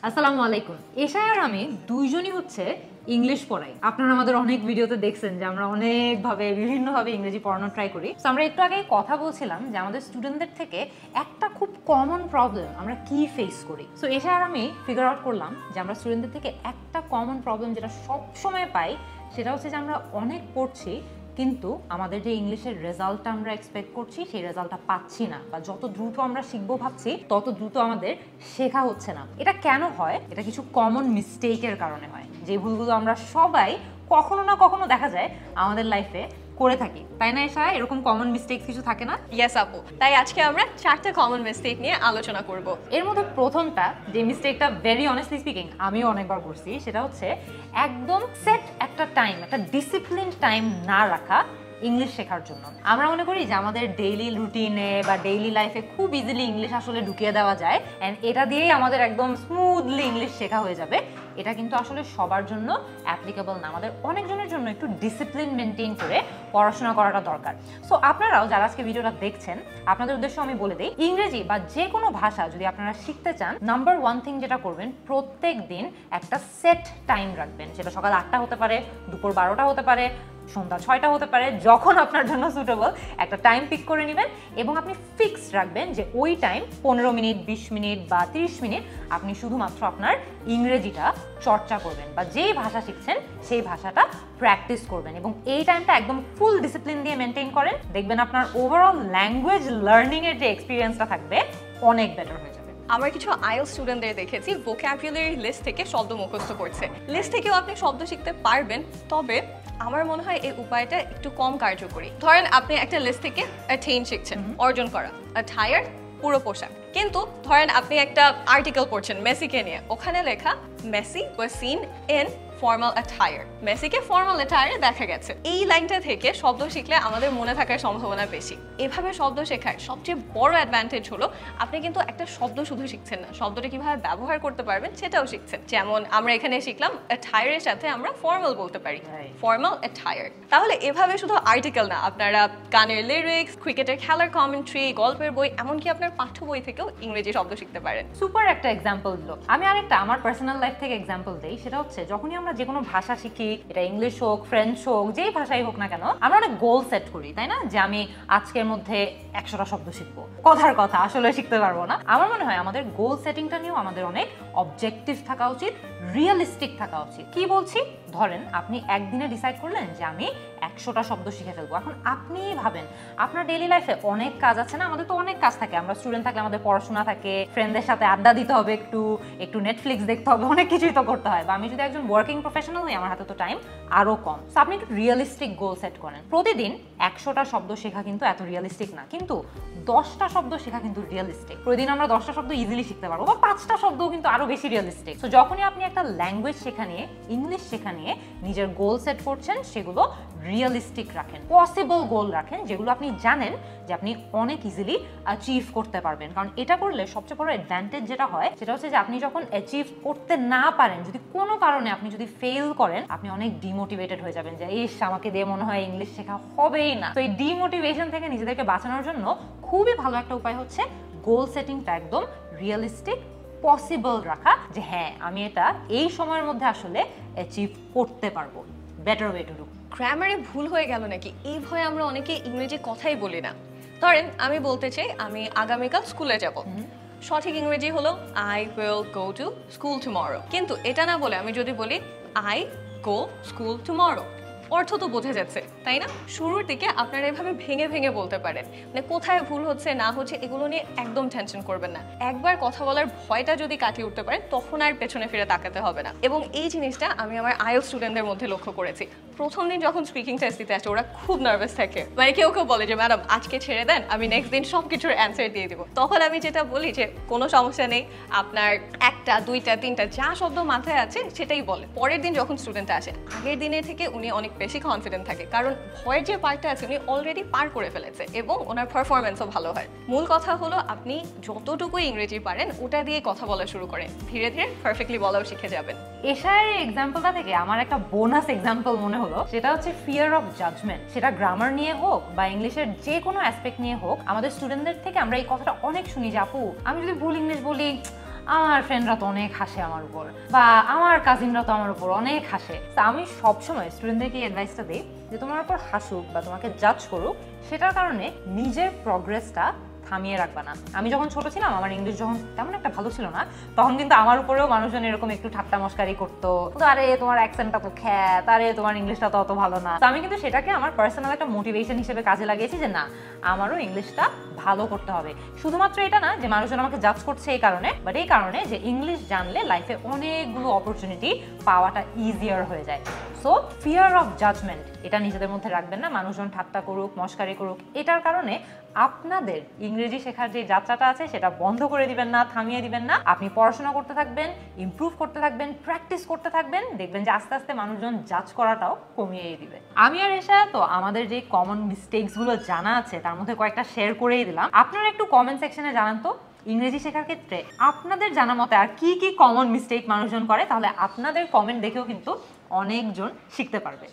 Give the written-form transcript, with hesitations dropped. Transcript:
আসসালামু আলাইকুম। এশায় আর আমি দুইজনই হচ্ছে ইংলিশ পড়াই। আপনারা আমাদের অনেক ভিডিওতে দেখছেন যে আমরা অনেকভাবে বিভিন্নভাবে ইংরেজি পড়ানো ট্রাই করি। তো আমরা একটু আগে কথা বলছিলাম যে আমাদের স্টুডেন্টদের থেকে একটা খুব কমন প্রবলেম আমরা কি ফেস করি। সো এশায় আর আমি ফিগার আউট করলাম যে আমরা স্টুডেন্টদের থেকে একটা কমন প্রবলেম যেটা সবসময় পাই সেটা হচ্ছে যে আমরা অনেক পড়ছি কিন্তু আমাদের যে ইংলিশের রেজাল্টটা আমরা এক্সপেক্ট করছি সেই রেজাল্টটা পাচ্ছি না, বা যত দ্রুত আমরা শিখবো ভাবছি তত দ্রুত আমাদের শেখা হচ্ছে না। এটা কেন হয়? এটা কিছু কমন মিস্টেকের কারণে হয়, যে ভুলগুলো আমরা সবাই কখনো না কখনো দেখা যায় আমাদের লাইফে করে থাকি, তাই না? এসা এরকম কমন মিস্টেকস কিছু থাকে না? ইয়েস আপু, তাই আজকে আমরা 4টা কমন মিস্টেক নিয়ে আলোচনা করব। এর মধ্যে প্রথমটা, যে মিস্টেকটা ভেরি অনেস্টলি স্পিকিং আমিও অনেকবার করছি, সেটা হচ্ছে একদম সেট একটা টাইম, একটা ডিসিপ্লিন টাইম না রাখা ইংলিশ শেখার জন্য। আমরা মনে করি যে আমাদের ডেইলি রুটিনে বা ডেইলি লাইফে খুব ইজিলি ইংলিশ আসলে ঢুকিয়ে দেওয়া যায় অ্যান্ড এটা দিয়েই আমাদের একদম স্মুথলি ইংলিশ শেখা হয়ে যাবে। এটা কিন্তু আসলে সবার জন্য অ্যাপ্লিকেবল না। আমাদের অনেকজনের জন্য একটু ডিসিপ্লিন মেনটেন করে পড়াশোনা করাটা দরকার। সো আপনারাও যারা আজকে ভিডিওটা দেখছেন, আপনাদের উদ্দেশ্য আমি বলে দিই, ইংরেজি বা যে কোনো ভাষা যদি আপনারা শিখতে চান, নাম্বার ওয়ান থিং যেটা করবেন, প্রত্যেক দিন একটা সেট টাইম রাখবেন। সেটা সকাল 8টা হতে পারে, দুপুর 12টা হতে পারে, সন্ধ্যা 6টা হতে পারে, যখন আপনার জন্য সুটেবল একটা টাইম পিক করে নেবেন এবং আপনি ফিক্স রাখবেন যে ওই টাইম 15 মিনিট, 20 মিনিট বা 30 মিনিট আপনি শুধুমাত্র আপনার ইংরেজিটা চর্চা করবেন বা যেই ভাষা শিখছেন সেই ভাষাটা প্র্যাকটিস করবেন এবং এই টাইমটা একদম ফুল ডিসিপ্লিন দিয়ে মেনটেন করেন, দেখবেন আপনার ওভারঅল ল্যাঙ্গুয়েজ লার্নিং এর যে এক্সপিরিয়েন্সটা থাকবে অনেক বেটার হয়ে যাবে। আমরা কিছু আইএলটিএস স্টুডেন্টদের দেখেছি ভোকাবুলারি লিস্ট থেকে শব্দ মুখস্থ করছে। লিস্ট থেকেও আপনি শব্দ শিখতে পারবেন, তবে আমার মনে হয় এই উপায়টা একটু কম কার্যকরী। ধরেন আপনি একটা লিস্ট থেকে অ্যাটেইন শিখছেন, অর্জন করা, অ্যাটায়ার পুরো পোশাক, কিন্তু ধরেন আপনি একটা আর্টিকেল পড়ছেন মেসিকে নিয়ে, ওখানে লেখা Messi was seen in formal attire, মেসিকে ফর্মাল অ্যাটায়ারে দেখা গেছে। এই লাইনটা থেকে শব্দ শিখলে আমাদের মনে থাকার সম্ভাবনা বেশি। এভাবে শব্দ শেখার সবচেয়ে বড় অ্যাডভান্টেজ হলো আপনি কিন্তু একটা শব্দ শুধু শিখছেন না, শব্দটা কিভাবে ব্যবহার করতে পারবেন সেটাও শিখছেন। যেমন আমরা এখানে শিখলাম অ্যাটায়ারের সাথে আমরা ফর্মাল বলতে পারি, ফর্মাল অ্যাটায়ার। তাহলে এভাবে শুধু আর্টিকেল না, আপনারা গানের লিরিক্স, ক্রিকেটের খেলার কমেন্ট্রি, গল্পের বই, এমনকি আপনার পাঠ্য বই থেকেও ইংরেজি শব্দ শিখতে পারেন। সুপার একটা এক্সাম্পল দিল। আমি আরেকটা আমার পার্সোনাল লাইফ থেকে এক্সাম্পল দেই। সেটা হচ্ছে যখনই আমরা যে কোনো ভাষা শিখি, এটা ইংলিশ হোক, ফ্রেঞ্চ হোক, যেই ভাষাই হোক না কেন, আমরা অনেক গোল সেট করি, তাই না? যে আমি আজকের মধ্যে 100টা শব্দ শিখবো। কথার কথা, আসলে শিখতে পারবো না। আমার মনে হয় আমাদের গোল সেটিংটা নিয়েও আমাদের অনেক অবজেক্টিভ থাকা উচিত, রিয়েলিস্টিক থাকা উচিত। কি বলছি? ধরেন আপনি একদিনে ডিসাইড করলেন যে আমি 100টা শব্দ শিখে ফেলবো। এখন আপনি ভাবেন আপনার ডেইলি লাইফে অনেক কাজ আছে না? আমাদের তো অনেক কাজ থাকে। আমরা স্টুডেন্ট থাকলে আমাদের পড়াশোনা থাকে, ফ্রেন্ডদের সাথে আড্ডা দিতে হবে, একটু নেটফ্লিক্স দেখতে হবে, অনেক কিছুই তো করতে হয়। বা আমি যদি একজন ওয়ার্কিং প্রফেশনাল হই, আমার হাতে তো টাইম আরো কম। সো আপনি একটু রিয়েলিস্টিক গোল সেট করেন। প্রতিদিন 100টা শব্দ শেখা কিন্তু এত রিয়েলিস্টিক না, কিন্তু 10টা শব্দ শেখা কিন্তু রিয়েলিস্টিক। প্রতিদিন আমরা 10টা শব্দ ইজিলি শিখতে পারবো, বা 5টা শব্দও কিন্তু আরো বেশি রিয়েলিস্টিক। সো যখনই আপনি একটা ল্যাঙ্গুয়েজ শেখা নিয়ে, ইংলিশ শেখা নিয়ে নিজের গোল সেট করছেন, সেগুলো রিয়েলিস্টিক রাখেন, পসিবল গোল রাখেন, যেগুলো আপনি জানেন যে আপনি অনেক ইজিলি অ্যাচিভ করতে পারবেন। কারণ এটা করলে সবচেয়ে বড় অ্যাডভান্টেজ যেটা হয় সেটা হচ্ছে যে আপনি যখন অ্যাচিভ করতে না পারেন, যদি কোনো কারণে আপনি যদি ফেল করেন, আপনি অনেক ডিমোটিভেটেড হয়ে যাবেন যে ইস, আমাকে দিয়ে মনে হয় ইংলিশ শেখা হবেই না। তো এই ডিমোটিভেশন থেকে নিজেদেরকে বাঁচানোর জন্য খুবই ভালো একটা উপায় হচ্ছে গোল সেটিংটা একদম রিয়েলিস্টিক, পসিবল রাখা, যে হ্যাঁ আমি এটা এই সময়ের মধ্যে আসলে অ্যাচিভ করতে পারবো। Better way to do. গ্রামারে ভুল হয়ে গেল নাকি, এই ভয়ে আমরা অনেকে ইংরেজি কথাই বলি না। ধরেন আমি বলতে চাই আমি আগামীকাল স্কুলে যাব, সঠিক ইংরেজি হলো I will go to school tomorrow. কিন্তু এটা না বলে আমি যদি বলি আই গো স্কুল টুমরো, অর্থ তো বোঝা যাচ্ছে, তাই না? শুরুর দিকে আপনারা এভাবে ভেঙে ভেঙে বলতে পারেন, মানে কোথায় ভুল হচ্ছে না হচ্ছে এগুলো নিয়ে একদম টেনশন করবেন না। একবার কথা বলার ভয়টা যদি কাটিয়ে উঠতে পারেন, তখন আর পেছনে ফিরে তাকাতে হবে না। এবং এই জিনিসটা আমি আমার আইএলটিএস স্টুডেন্টদের মধ্যে লক্ষ্য করেছি। প্রথম দিন যখন স্পিকিং টেস্ট দিতে আসে, ওরা খুব নার্ভাস থাকে। মানে কেউ কেউ বলে যে ম্যাডাম আজকে ছেড়ে দেন, আমি নেক্সট দিন সব কিছুর অ্যান্সার দিয়ে দিব। তখন আমি যেটা বলি যে কোনো সমস্যা নেই, আপনার 1টা 2টা 3টা যা শব্দ মাথায় আছে সেটাই বলে। পরের দিন যখন স্টুডেন্টটা আসে, আগের দিনের থেকে উনি অনেক বেশি কনফিডেন্ট থাকে, কারণ ভয়ের যে পার্টটা আছে উনি অলরেডি পার করে ফেলেছে এবং ওনার পারফরমেন্সও ভালো হয়। মূল কথা হলো আপনি যতটুকু ইংরেজি পারেন ওটা দিয়ে কথা বলা শুরু করেন, ধীরে ধীরে পারফেক্টলি বলাও শিখে যাবেন। এশার এক্সাম্পলটা থেকে আমার একটা বোনাস এক্সাম্পল মনে হলো, সেটা হচ্ছে ফিয়ার অফ জাজমেন্ট। সেটা গ্রামার নিয়ে হোক বা ইংলিশের যে কোনো অ্যাসপেক্ট নিয়ে হোক, আমাদের স্টুডেন্টদের থেকে আমরা এই কথাটা অনেক শুনি যে আপু আমি যদি ভুল ইংলিশ বলি আমার ফ্রেন্ডরা তো অনেক হাসে আমার উপর, বা আমার কাজিনরা তো আমার উপর অনেক হাসে। তো আমি সবসময় স্টুডেন্টদেরকে অ্যাডভাইসটা দিই যে তোমার উপর হাসুক বা তোমাকে জাজ করুক, সেটার কারণে নিজের প্রগ্রেসটা থামিয়ে রাখবা না। আমি যখন ছোট ছিলাম, আমার ইংলিশ যখন তেমন একটা ভালো ছিল না, তখন কিন্তু আমার উপরেও মানুষজন এরকম একটু ঠাট্টা মস্কারি করতো, আরে তোমার অ্যাকসেন্টটা তো খ্যাত, আরে তোমার ইংলিশটা তো অত ভালো না। তো আমি কিন্তু সেটাকে আমার পার্সোনাল একটা মোটিভেশন হিসেবে কাজে লাগিয়েছি যে না, আমারও ইংলিশটা ভালো করতে হবে। শুধুমাত্র এটা না যে মানুষজন আমাকে জাজ করছে এই কারণে, বাট এই কারণে যে ইংলিশ জানলে লাইফে অনেকগুলো অপরচুনিটি পাওয়াটা ইজিয়ার হয়ে যায়। সো ফিয়ার অফ জাজমেন্ট এটা নিজেদের মধ্যে রাখবেন না। মানুষজন ঠাট্টা করুক, মস্কারি করুক, এটার কারণে আপনাদের ইংরেজি শেখার যে যাত্রাটা আছে সেটা বন্ধ করে দিবেন না, থামিয়ে দিবেন না। আপনি পড়াশোনা করতে থাকবেন, ইমপ্রুভ করতে থাকবেন, প্র্যাকটিস করতে থাকবেন, দেখবেন যে আস্তে আস্তে মানুষজন জাজ করাটাও কমিয়ে দিবে। আমি আর এসা তো আমাদের যে কমন মিস্টেকস গুলো জানা আছে তার মধ্যে কয়েকটা শেয়ার করেই দিলাম। আপনারা একটু কমেন্ট সেকশনে জানান তো ইংরেজি শেখার ক্ষেত্রে আপনাদের জানা মতে আর কি কি কমন মিস্টেক মানুষজন করে, তাহলে আপনাদের কমেন্ট দেখেও কিন্তু অনেকজন শিখতে পারবে।